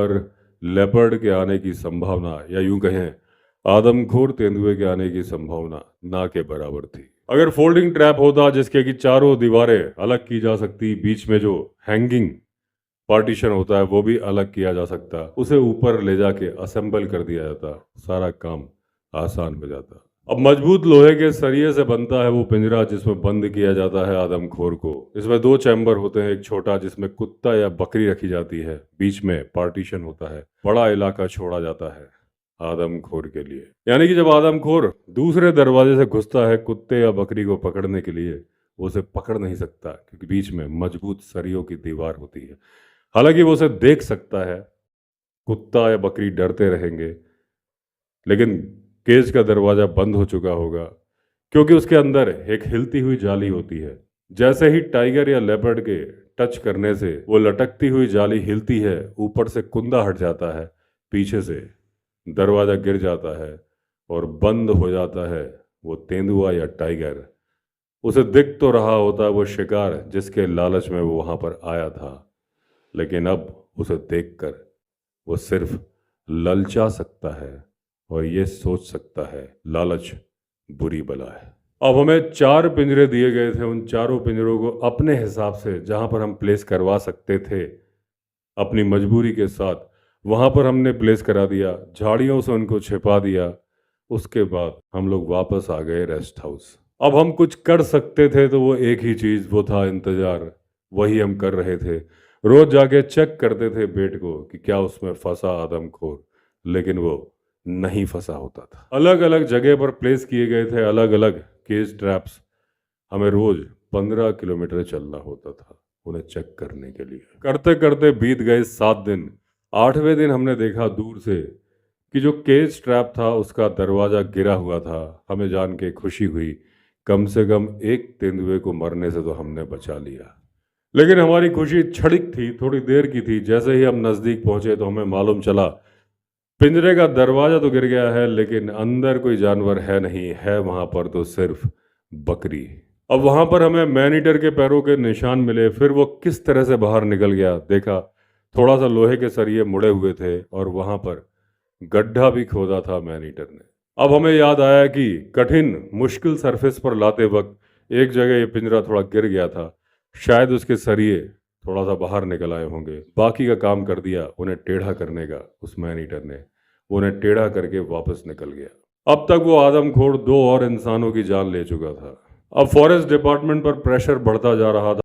पर लेपर्ड के आने की संभावना या यूं कहें आदमखोर तेंदुए के आने की संभावना ना के बराबर थी। अगर फोल्डिंग ट्रैप होता जिसके कि चारों दीवारें अलग की जा सकती, बीच में जो हैंगिंग पार्टीशन होता है वो भी अलग किया जा सकता, उसे ऊपर ले जाके असेंबल कर दिया जाता, सारा काम आसान हो जाता। अब मजबूत लोहे के सरिये से बनता है वो पिंजरा जिसमें बंद किया जाता है आदमखोर को। इसमें दो चैम्बर होते हैं, एक छोटा जिसमें कुत्ता या बकरी रखी जाती है, बीच में पार्टीशन होता है, बड़ा इलाका छोड़ा जाता है आदमखोर के लिए। यानी कि जब आदमखोर दूसरे दरवाजे से घुसता है कुत्ते या बकरी को पकड़ने के लिए, वो उसे पकड़ नहीं सकता क्योंकि बीच में मजबूत सरियों की दीवार होती है। हालांकि वो उसे देख सकता है, कुत्ता या बकरी डरते रहेंगे, लेकिन केज का दरवाजा बंद हो चुका होगा क्योंकि उसके अंदर एक हिलती हुई जाली होती है। जैसे ही टाइगर या लेपर्ड के टच करने से वो लटकती हुई जाली हिलती है, ऊपर से कुंदा हट जाता है, पीछे से दरवाजा गिर जाता है और बंद हो जाता है वो तेंदुआ या टाइगर। उसे दिख तो रहा होता है वो शिकार जिसके लालच में वो वहां पर आया था, लेकिन अब उसे देखकर वो सिर्फ ललचा सकता है और ये सोच सकता है लालच बुरी बला है। अब हमें 4 पिंजरे दिए गए थे, उन चारों पिंजरों को अपने हिसाब से जहां पर हम प्लेस करवा सकते थे अपनी मजबूरी के साथ वहां पर हमने प्लेस करा दिया, झाड़ियों से उनको छिपा दिया। उसके बाद हम लोग वापस आ गए रेस्ट हाउस। अब हम कुछ कर सकते थे तो वो एक ही चीज, वो था इंतजार। वही हम कर रहे थे, रोज जाके चेक करते थे बेड को कि क्या उसमें फंसा आदमखोर, लेकिन वो नहीं फंसा होता था। अलग अलग जगह पर प्लेस किए गए थे अलग अलग केज ट्रैप्स। हमें रोज 15 किलोमीटर चलना होता था उन्हें चेक करने के लिए। करते करते बीत गए 7 दिन। 8वें दिन हमने देखा दूर से कि जो केज ट्रैप था उसका दरवाजा गिरा हुआ था। हमें जान के खुशी हुई, कम से कम एक तेंदुए को मरने से तो हमने बचा लिया। लेकिन हमारी खुशी क्षणिक थी, थोड़ी देर की थी। जैसे ही हम नजदीक पहुंचे तो हमें मालूम चला पिंजरे का दरवाजा तो गिर गया है लेकिन अंदर कोई जानवर है नहीं, है वहां पर तो सिर्फ बकरी। अब वहां पर हमें मैन ईटर के पैरों के निशान मिले। फिर वो किस तरह से बाहर निकल गया देखा, थोड़ा सा लोहे के सरिये मुड़े हुए थे और वहां पर गड्ढा भी खोदा था मैन ईटर ने। अब हमें याद आया कि कठिन मुश्किल सरफेस पर लाते वक्त एक जगह ये पिंजरा थोड़ा गिर गया था, शायद उसके सरिये थोड़ा सा बाहर निकल आए होंगे। बाकी का काम कर दिया उन्हें टेढ़ा करने का उस मैन ईटर ने, वो उन्हें टेढ़ा करके वापस निकल गया। अब तक वो आदमखोर 2 और इंसानों की जान ले चुका था। अब फॉरेस्ट डिपार्टमेंट पर प्रेशर बढ़ता जा रहा था।